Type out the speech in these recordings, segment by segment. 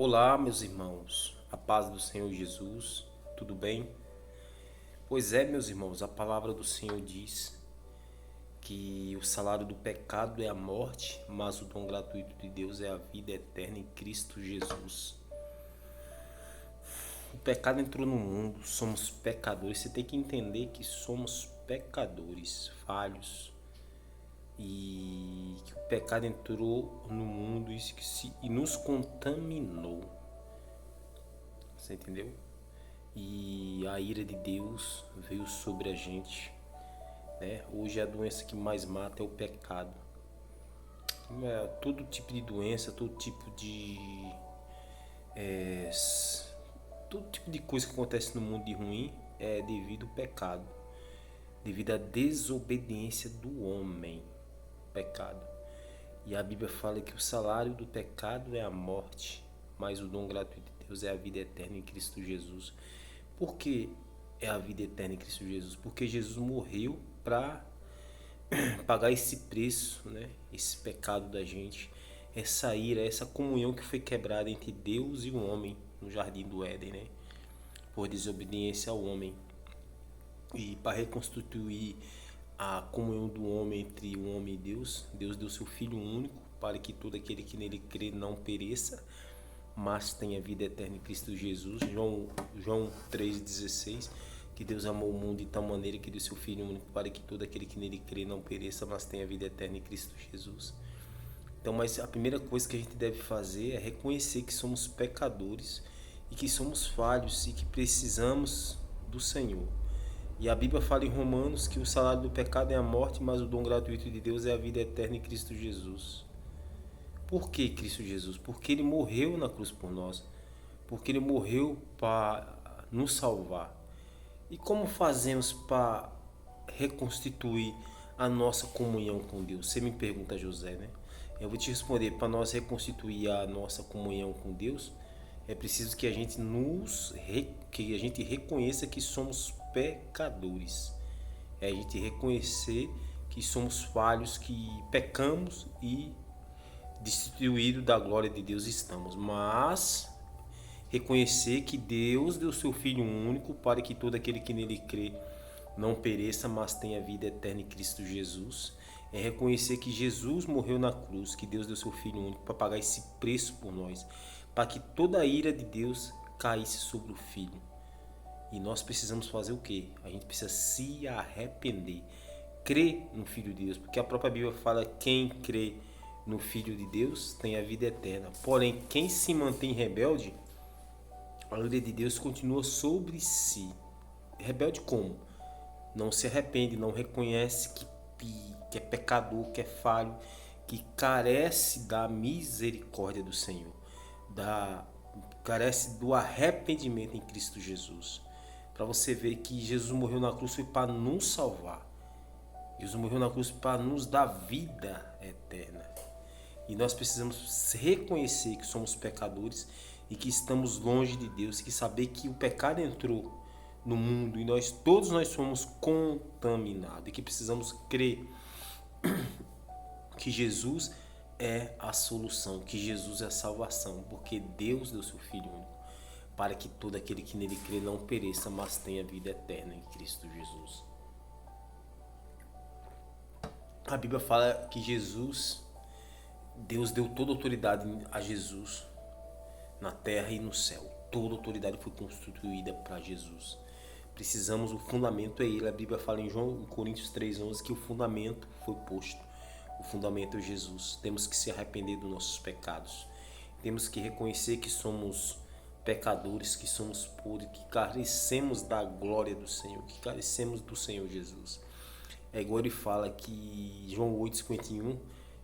Olá, meus irmãos, a paz do Senhor Jesus, tudo bem? Pois é, meus irmãos, a palavra do Senhor diz que o salário do pecado é a morte, mas o dom gratuito de Deus é a vida eterna em Cristo Jesus. O pecado entrou no mundo, somos pecadores. Você tem que entender que somos pecadores, falhos, e que o pecado entrou no mundo e nos contaminou. Você entendeu? E a ira de Deus veio sobre a gente, né? Hoje a doença que mais mata é o pecado. Todo tipo de doença, é, todo tipo de coisa que acontece no mundo de ruim é devido ao pecado, devido à desobediência do homem, pecado. E a Bíblia fala que o salário do pecado é a morte, mas o dom gratuito de Deus é a vida eterna em Cristo Jesus. Por que é a vida eterna em Cristo Jesus? Porque Jesus morreu para pagar esse preço, né? Esse pecado da gente, essa ira, essa comunhão que foi quebrada entre Deus e o homem no jardim do Éden, né? Por desobediência ao homem. E para reconstituir a comunhão do homem entre o homem e Deus, Deus deu seu Filho único para que todo aquele que nele crê não pereça, mas tenha vida eterna em Cristo Jesus. João 3,16, que Deus amou o mundo de tal maneira que deu seu Filho único para que todo aquele que nele crê não pereça, mas tenha vida eterna em Cristo Jesus. Então, mas a primeira coisa que a gente deve fazer é reconhecer que somos pecadores e que somos falhos e que precisamos do Senhor. E a Bíblia fala em Romanos que o salário do pecado é a morte, mas o dom gratuito de Deus é a vida eterna em Cristo Jesus. Por que Cristo Jesus? Porque Ele morreu na cruz por nós. Porque Ele morreu para nos salvar. E como fazemos para reconstituir a nossa comunhão com Deus? Você me pergunta, José, né? Eu vou te responder. Para nós reconstituir a nossa comunhão com Deus, é preciso que a gente reconheça que somos pecadores. É a gente reconhecer que somos falhos, que pecamos e destituídos da glória de Deus estamos. Mas reconhecer que Deus deu seu Filho único para que todo aquele que nele crê não pereça, mas tenha vida eterna em Cristo Jesus. É reconhecer que Jesus morreu na cruz, que Deus deu seu Filho único para pagar esse preço por nós, para que toda a ira de Deus caísse sobre o Filho. E nós precisamos fazer o quê? A gente precisa se arrepender, crer no Filho de Deus, porque a própria Bíblia fala: quem crê no Filho de Deus tem a vida eterna. Porém, quem se mantém rebelde, a ira de Deus continua sobre si. Rebelde como? Não se arrepende, não reconhece que é pecador, que é falho, que carece da misericórdia do Senhor, carece do arrependimento em Cristo Jesus. Para você ver que Jesus morreu na cruz foi para nos salvar. Jesus morreu na cruz para nos dar vida eterna. E nós precisamos reconhecer que somos pecadores e que estamos longe de Deus, e que saber que o pecado entrou no mundo e todos nós somos contaminados, e que precisamos crer que Jesus é a solução, que Jesus é a salvação, porque Deus deu seu Filho único para que todo aquele que nele crê não pereça, mas tenha vida eterna em Cristo Jesus. A Bíblia fala que Deus deu toda a autoridade a Jesus na terra e no céu. Toda a autoridade foi constituída para Jesus. Precisamos, o fundamento é Ele. A Bíblia fala em Coríntios 3,11 que o fundamento foi posto. O fundamento é Jesus. Temos que se arrepender dos nossos pecados. Temos que reconhecer que somos pecadores, que somos podres, que carecemos da glória do Senhor, que carecemos do Senhor Jesus. É igual ele fala que João 8,51: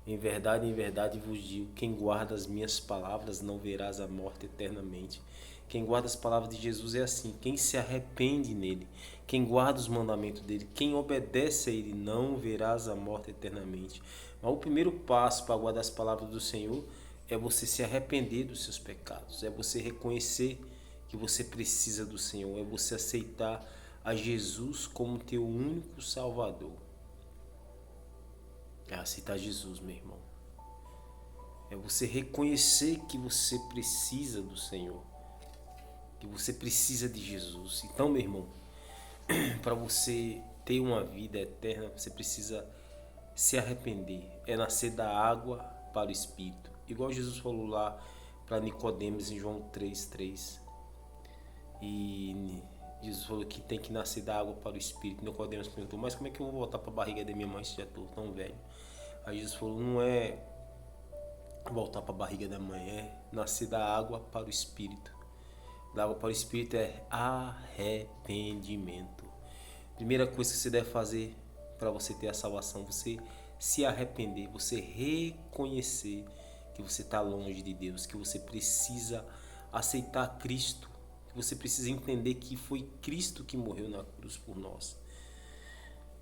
em verdade vos digo, quem guarda as minhas palavras não verás a morte eternamente. Quem guarda as palavras de Jesus é assim: quem se arrepende nele, quem guarda os mandamentos dele, quem obedece a ele, não verás a morte eternamente. Mas o primeiro passo para guardar as palavras do Senhor é você se arrepender dos seus pecados, é você reconhecer que você precisa do Senhor, é você aceitar a Jesus como teu único Salvador. É aceitar Jesus, meu irmão. É você reconhecer que você precisa do Senhor, que você precisa de Jesus. Então, meu irmão, para você ter uma vida eterna, você precisa se arrepender. É nascer da água para o Espírito. Igual Jesus falou lá para Nicodemos em João 3:3. E Jesus falou que tem que nascer da água para o Espírito. Nicodemos perguntou, mas como é que eu vou voltar para a barriga da minha mãe se já estou tão velho? Aí Jesus falou, não é voltar para a barriga da mãe, é nascer da água para o Espírito. Da água para o Espírito é arrependimento. Primeira coisa que você deve fazer para você ter a salvação, você se arrepender, você reconhecer que você está longe de Deus, que você precisa aceitar Cristo, que você precisa entender que foi Cristo que morreu na cruz por nós,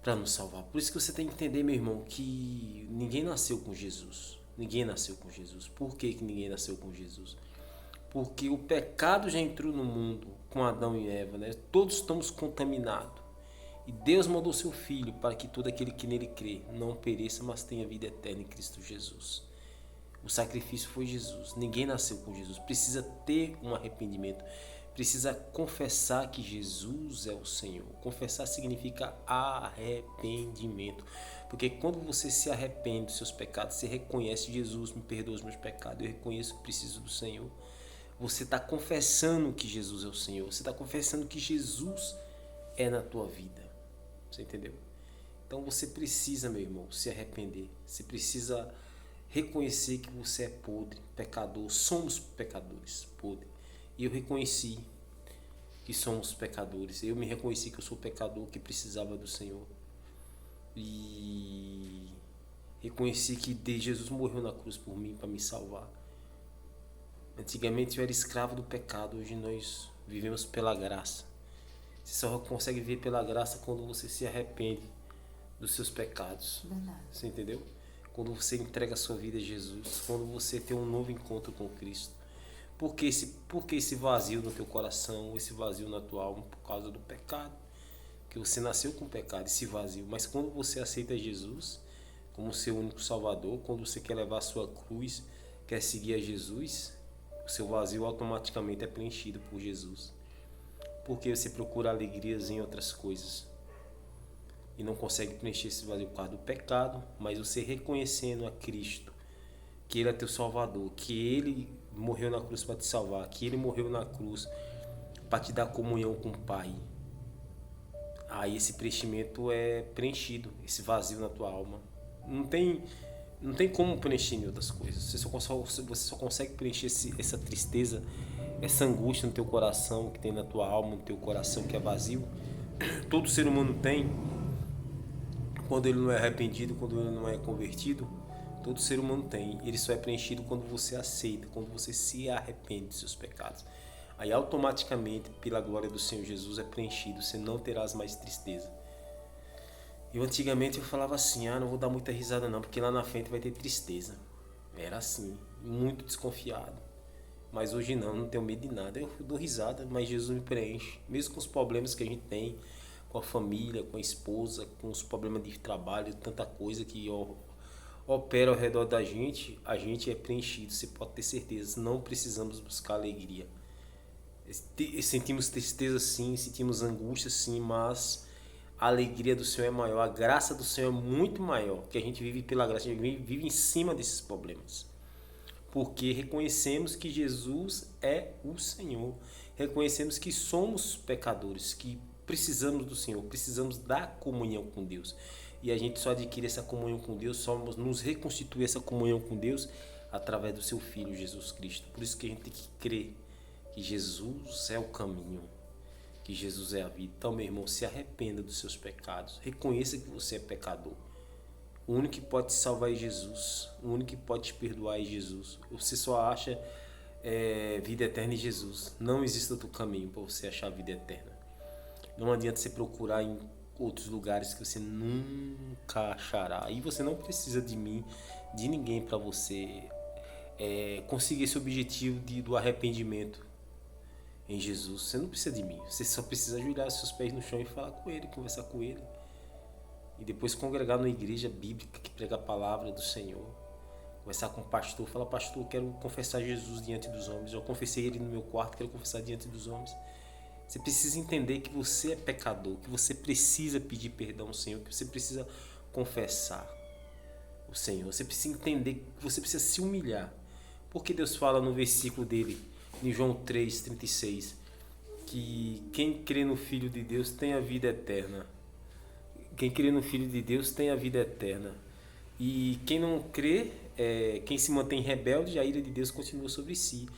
para nos salvar. Por isso que você tem que entender, meu irmão, que ninguém nasceu com Jesus. Ninguém nasceu com Jesus. Por que ninguém nasceu com Jesus? Porque o pecado já entrou no mundo com Adão e Eva, né? Todos estamos contaminados. E Deus mandou seu Filho para que todo aquele que nele crê não pereça, mas tenha vida eterna em Cristo Jesus. O sacrifício foi Jesus. Ninguém nasceu com Jesus. Precisa ter um arrependimento. Precisa confessar que Jesus é o Senhor. Confessar significa arrependimento. Porque quando você se arrepende dos seus pecados, você reconhece Jesus, me perdoa os meus pecados, eu reconheço que preciso do Senhor. Você está confessando que Jesus é o Senhor. Você está confessando que Jesus é na tua vida. Você entendeu? Então você precisa, meu irmão, se arrepender. Você precisa reconhecer que você é podre, pecador. Somos pecadores, podre. E eu reconheci que somos pecadores. Eu me reconheci que eu sou pecador, que precisava do Senhor. E reconheci que Jesus morreu na cruz por mim, para me salvar. Antigamente eu era escravo do pecado, hoje nós vivemos pela graça. Você só consegue viver pela graça quando você se arrepende dos seus pecados. Verdade. Você entendeu? Quando você entrega a sua vida a Jesus, quando você tem um novo encontro com Cristo. Por que esse vazio no teu coração, esse vazio na tua alma? Por causa do pecado. Que você nasceu com pecado, esse vazio. Mas quando você aceita Jesus como seu único Salvador, quando você quer levar a sua cruz, quer seguir a Jesus, o seu vazio automaticamente é preenchido por Jesus. Porque você procura alegrias em outras coisas e não consegue preencher esse vazio por causa do pecado, mas você reconhecendo a Cristo, que Ele é teu Salvador, que Ele morreu na cruz para te salvar, que Ele morreu na cruz para te dar comunhão com o Pai. Aí esse preenchimento é preenchido, esse vazio na tua alma. Não tem como preencher em outras coisas. Você só consegue preencher essa tristeza, essa angústia no teu coração, que tem na tua alma, no teu coração que é vazio. Todo ser humano tem. Quando ele não é arrependido, quando ele não é convertido, todo ser humano tem. Ele só é preenchido quando você aceita, quando você se arrepende dos seus pecados. Aí automaticamente, pela glória do Senhor Jesus, é preenchido. Você não terás mais tristeza. Eu antigamente eu falava assim, não vou dar muita risada não, porque lá na frente vai ter tristeza. Era assim, muito desconfiado. Mas hoje não tenho medo de nada. Eu dou risada, mas Jesus me preenche. Mesmo com os problemas que a gente tem, com a família, com a esposa, com os problemas de trabalho, tanta coisa que opera ao redor da gente, a gente é preenchido, você pode ter certeza. Não precisamos buscar alegria. Sentimos tristeza sim, sentimos angústia sim, mas a alegria do Senhor é maior, a graça do Senhor é muito maior, que a gente vive pela graça, a gente vive em cima desses problemas. Porque reconhecemos que Jesus é o Senhor, reconhecemos que somos pecadores, que precisamos do Senhor, precisamos da comunhão com Deus. E a gente só adquire essa comunhão com Deus, só nos reconstitui essa comunhão com Deus através do seu Filho Jesus Cristo. Por isso que a gente tem que crer que Jesus é o caminho, que Jesus é a vida. Então, meu irmão, se arrependa dos seus pecados. Reconheça que você é pecador. O único que pode te salvar é Jesus. O único que pode te perdoar é Jesus. Você só acha vida eterna em Jesus. Não existe outro caminho para você achar a vida eterna. Não adianta você procurar em outros lugares que você nunca achará. E você não precisa de mim, de ninguém para você conseguir esse objetivo do arrependimento em Jesus. Você não precisa de mim, você só precisa ajoelhar os seus pés no chão e falar com Ele, conversar com Ele, e depois congregar numa igreja bíblica que prega a palavra do Senhor, Conversar com o pastor, fala, pastor, eu quero confessar Jesus diante dos homens. Eu confessei ele no meu quarto, quero confessar diante dos homens. Você precisa entender que você é pecador, que você precisa pedir perdão ao Senhor, que você precisa confessar o Senhor. Você precisa entender que você precisa se humilhar. Porque Deus fala no versículo dele, em João 3,36, que quem crê no Filho de Deus tem a vida eterna. Quem crê no Filho de Deus tem a vida eterna. E quem não crê, quem se mantém rebelde, a ira de Deus continua sobre si.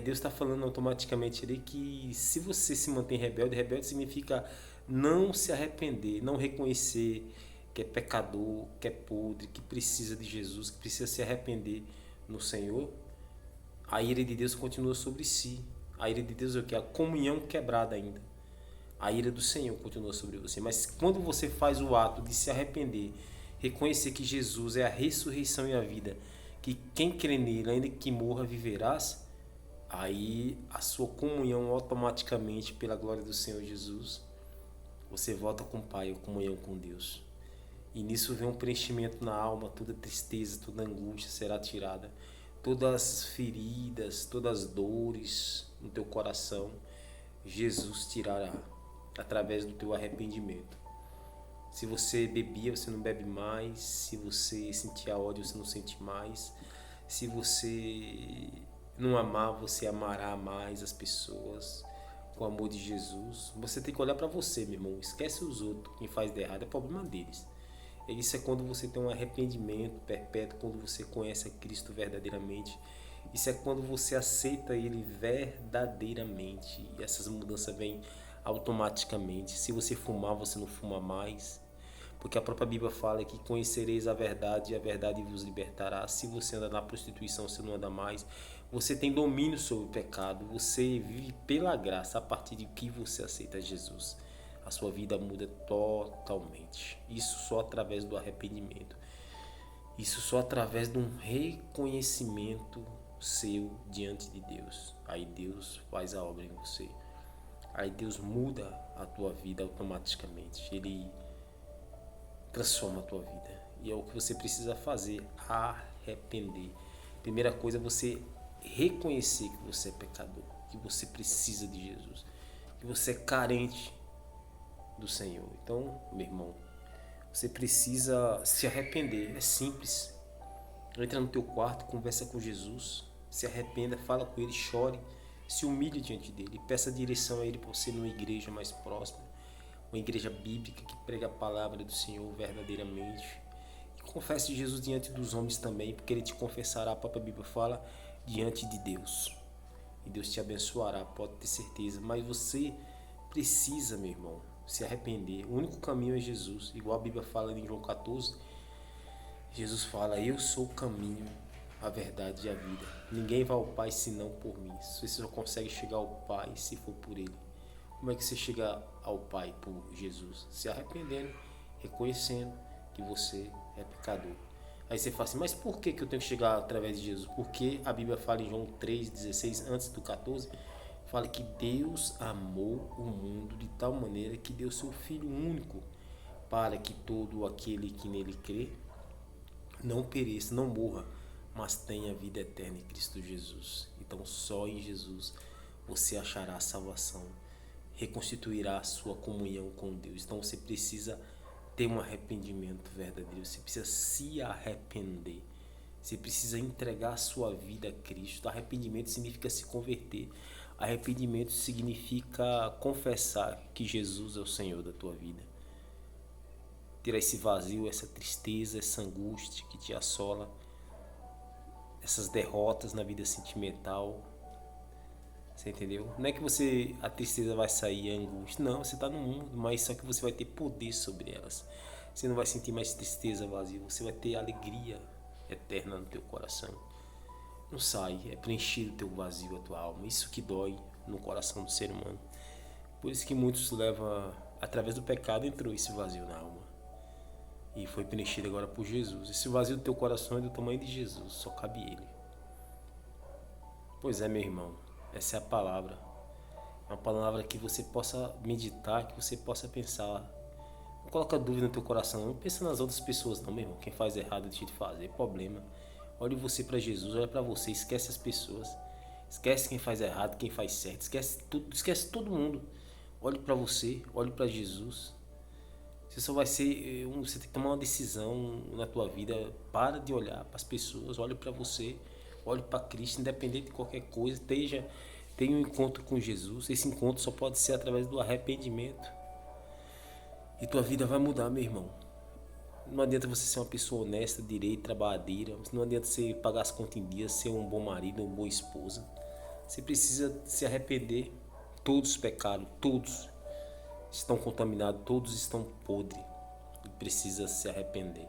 Deus está falando automaticamente ali que se você se mantém rebelde, rebelde significa não se arrepender, não reconhecer que é pecador, que é podre, que precisa de Jesus, que precisa se arrepender no Senhor, a ira de Deus continua sobre si. A ira de Deus é o que? A comunhão quebrada ainda. A ira do Senhor continua sobre você. Mas quando você faz o ato de se arrepender, reconhecer que Jesus é a ressurreição e a vida, que quem crê nele, ainda que morra, viverás, aí a sua comunhão automaticamente, pela glória do Senhor Jesus, você volta com o Pai, a comunhão com Deus. E nisso vem um preenchimento na alma, toda tristeza, toda angústia será tirada. Todas as feridas, todas as dores no teu coração, Jesus tirará através do teu arrependimento. Se você bebia, você não bebe mais. Se você sentia ódio, você não sente mais. Se você não amar, você amará mais as pessoas com o amor de Jesus. Você tem que olhar para você, meu irmão. Esquece os outros. Quem faz de errado é problema deles. Isso é quando você tem um arrependimento perpétuo, quando você conhece a Cristo verdadeiramente. Isso é quando você aceita Ele verdadeiramente. E essas mudanças vêm automaticamente. Se você fumar, você não fuma mais. Porque a própria Bíblia fala que conhecereis a verdade e a verdade vos libertará. Se você anda na prostituição, você não anda mais. Você tem domínio sobre o pecado. Você vive pela graça a partir de que você aceita Jesus. A sua vida muda totalmente. Isso só através do arrependimento. Isso só através de um reconhecimento seu diante de Deus. Aí Deus faz a obra em você. Aí Deus muda a tua vida automaticamente. Ele transforma a tua vida. E é o que você precisa fazer, arrepender. Primeira coisa é você reconhecer que você é pecador, que você precisa de Jesus, que você é carente do Senhor. Então, meu irmão, você precisa se arrepender. É simples. Entra no teu quarto, conversa com Jesus, se arrependa, fala com Ele, chore, se humilhe diante dEle, peça direção a Ele para você numa igreja mais próxima, uma igreja bíblica que prega a palavra do Senhor verdadeiramente. E confesse Jesus diante dos homens também, porque Ele te confessará, a própria Bíblia fala, diante de Deus. E Deus te abençoará, pode ter certeza. Mas você precisa, meu irmão, se arrepender. O único caminho é Jesus. Igual a Bíblia fala em João 14, Jesus fala, eu sou o caminho, a verdade e a vida. Ninguém vai ao Pai senão por mim. Você só consegue chegar ao Pai se for por Ele. Como é que você chega ao Pai por Jesus? Se arrependendo, reconhecendo que você é pecador. Aí você fala assim, mas por que eu tenho que chegar através de Jesus? Porque a Bíblia fala em João 3,16, antes do 14, fala que Deus amou o mundo de tal maneira que deu seu Filho único para que todo aquele que nele crê não pereça, não morra, mas tenha vida eterna em Cristo Jesus. Então só em Jesus você achará a salvação, reconstituirá a sua comunhão com Deus. Então você precisa ter um arrependimento verdadeiro, você precisa se arrepender, você precisa entregar a sua vida a Cristo. Arrependimento significa se converter. Arrependimento significa confessar que Jesus é o Senhor da tua vida. Tirar esse vazio, essa tristeza, essa angústia que te assola, essas derrotas na vida sentimental. Você entendeu? Não é que a tristeza vai sair, a angústia. Não, você está no mundo, mas só que você vai ter poder sobre elas. Você não vai sentir mais tristeza, vazio. Você vai ter alegria eterna no teu coração. Não sai, é preencher o teu vazio, a tua alma. Isso que dói no coração do ser humano. Por isso que muitos levam, através do pecado, entrou esse vazio na alma. E foi preenchido agora por Jesus. Esse vazio do teu coração é do tamanho de Jesus, só cabe Ele. Pois é, meu irmão, essa é a palavra. É uma palavra que você possa meditar, que você possa pensar. Não coloca dúvida no teu coração, não pensa nas outras pessoas não, meu irmão. Quem faz errado deixa de fazer, problema. Olhe você para Jesus, olha para você, esquece as pessoas. Esquece quem faz errado, quem faz certo, esquece todo mundo. Olhe para você, olhe para Jesus. Você só vai ser, você tem que tomar uma decisão na tua vida. Para de olhar para as pessoas, olhe para você, olhe para Cristo, independente de qualquer coisa, tenha um encontro com Jesus. Esse encontro só pode ser através do arrependimento. E tua vida vai mudar, meu irmão. Não adianta você ser uma pessoa honesta, direita, trabalhadeira. Não adianta você pagar as contas em dia, ser um bom marido, uma boa esposa. Você precisa se arrepender. Todos pecaram, todos estão contaminados, todos estão podres. E precisa se arrepender.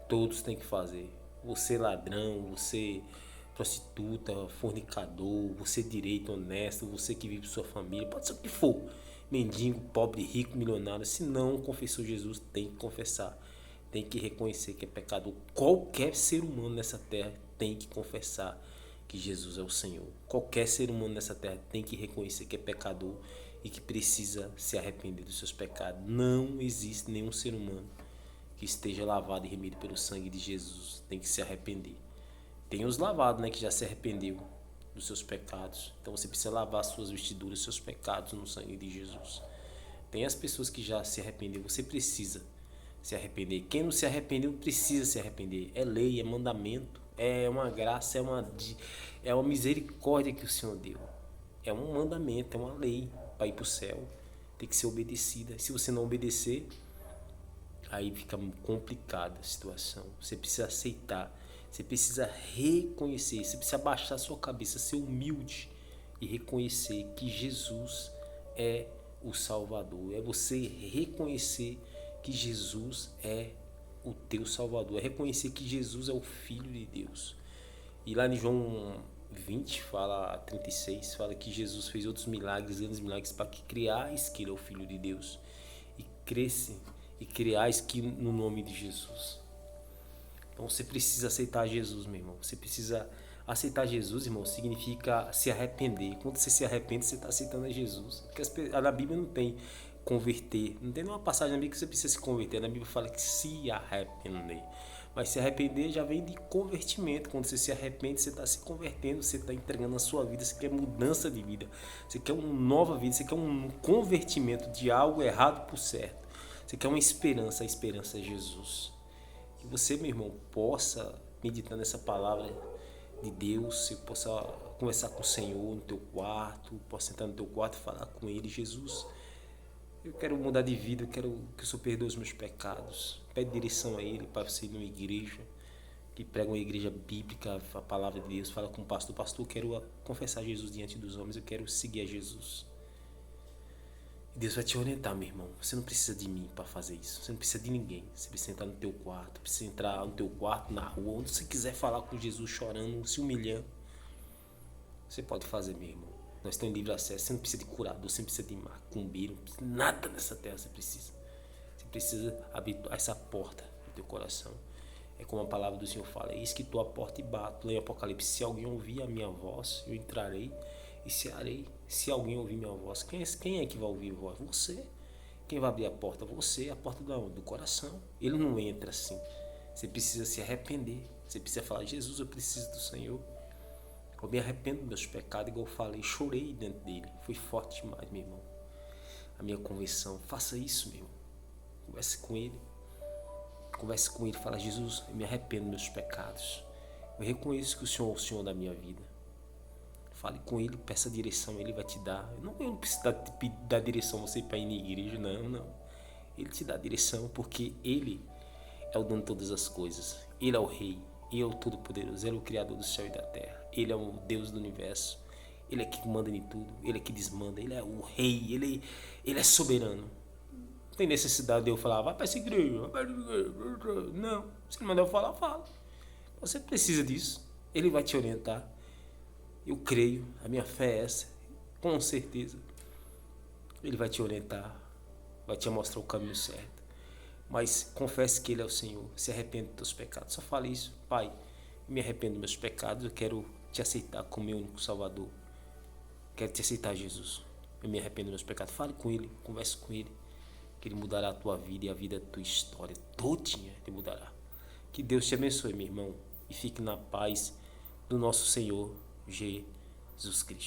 Todos têm que fazer. Você ladrão, você prostituta, fornicador, você direito, honesto, você que vive com sua família, pode ser o que for. Mendigo, pobre, rico, milionário. Se não confessou Jesus, tem que confessar. Tem que reconhecer que é pecador. Qualquer ser humano nessa terra tem que confessar que Jesus é o Senhor. Qualquer ser humano nessa terra tem que reconhecer que é pecador e que precisa se arrepender dos seus pecados. Não existe nenhum ser humano que esteja lavado e remido pelo sangue de Jesus. Tem que se arrepender. Tem os lavados, né, que já se arrependeu dos seus pecados. Então você precisa lavar suas vestiduras, seus pecados no sangue de Jesus. Tem as pessoas que já se arrependeram. Você precisa se arrepender. Quem não se arrependeu precisa se arrepender. É lei, é mandamento, é uma graça, é uma misericórdia que o Senhor deu. É um mandamento, é uma lei para ir para o céu. Tem que ser obedecida. Se você não obedecer, aí fica complicada a situação. Você precisa aceitar. Você precisa reconhecer. Você precisa abaixar a sua cabeça, ser humilde e reconhecer que Jesus é o Salvador. É você reconhecer que Jesus é o teu Salvador. É reconhecer que Jesus é o Filho de Deus. E lá em João 20, 36, fala que Jesus fez outros milagres, grandes milagres, para que criais que Ele é o Filho de Deus. E cresce e criais que no nome de Jesus. Então você precisa aceitar Jesus, meu irmão. Você precisa aceitar Jesus, irmão, significa se arrepender. Quando você se arrepende, você está aceitando a Jesus. Porque na Bíblia não tem converter. Não tem nenhuma passagem na Bíblia que você precisa se converter. Na Bíblia fala que se arrepender. Mas se arrepender já vem de convertimento. Quando você se arrepende, você está se convertendo, você está entregando a sua vida, você quer mudança de vida, você quer uma nova vida, você quer um convertimento de algo errado para o certo. Você quer uma esperança, a esperança é Jesus. Que você, meu irmão, possa meditar nessa palavra de Deus, você possa conversar com o Senhor no teu quarto, possa sentar no teu quarto e falar com Ele. Jesus, eu quero mudar de vida, eu quero que o Senhor perdoe os meus pecados. Pede direção a Ele para você ir numa igreja, que prega uma igreja bíblica, a palavra de Deus. Fala com o pastor. Pastor, eu quero confessar Jesus diante dos homens, eu quero seguir a Jesus. E Deus vai te orientar, meu irmão. Você não precisa de mim para fazer isso. Você não precisa de ninguém. Você precisa entrar no teu quarto, precisa entrar no teu quarto, na rua, onde você quiser falar com Jesus, chorando, se humilhando. Você pode fazer, meu irmão. Nós temos livre acesso. Você não precisa de curador, você não precisa de macumbeiro, nada nessa terra você precisa. Você precisa abrir essa porta do teu coração. É como a palavra do Senhor fala: eis que estou à porta e bato. Lá em Apocalipse: se alguém ouvir a minha voz, eu entrarei e cearei. Se alguém ouvir minha voz, quem é que vai ouvir a voz? Você. Quem vai abrir a porta? Você. A porta do coração. Ele não entra assim. Você precisa se arrepender. Você precisa falar: Jesus, eu preciso do Senhor. Eu me arrependo dos meus pecados, igual eu falei, chorei dentro dele. Foi forte demais, meu irmão. A minha conversão. Faça isso, meu irmão. Converse com ele. Converse com ele. Fala: Jesus, eu me arrependo dos meus pecados. Eu reconheço que o Senhor é o Senhor da minha vida. Fale com ele, peça direção, ele vai te dar. Eu não preciso dar direção a você para ir na igreja, não. Ele te dá direção porque ele é o dono de todas as coisas. Ele é o rei. Ele é o Todo-Poderoso, Ele é o Criador do céu e da terra. Ele é o Deus do universo. Ele é que manda em tudo. Ele é que desmanda. Ele é o rei. Ele é soberano. Não tem necessidade de eu falar: vai para essa igreja. Não. Se ele mandar eu falar, fala. Você precisa disso. Ele vai te orientar. Eu creio. A minha fé é essa. Com certeza. Ele vai te orientar. Vai te mostrar o caminho certo. Mas confesse que Ele é o Senhor. Se arrepende dos teus pecados. Só fale isso: Pai, me arrependo dos meus pecados. Eu quero te aceitar como meu único Salvador. Quero te aceitar, Jesus. Eu me arrependo dos meus pecados. Fale com Ele. Converse com Ele. Que Ele mudará a tua vida e a vida da tua história todinha. Ele mudará. Que Deus te abençoe, meu irmão. E e fique na paz do nosso Senhor Jesus Cristo.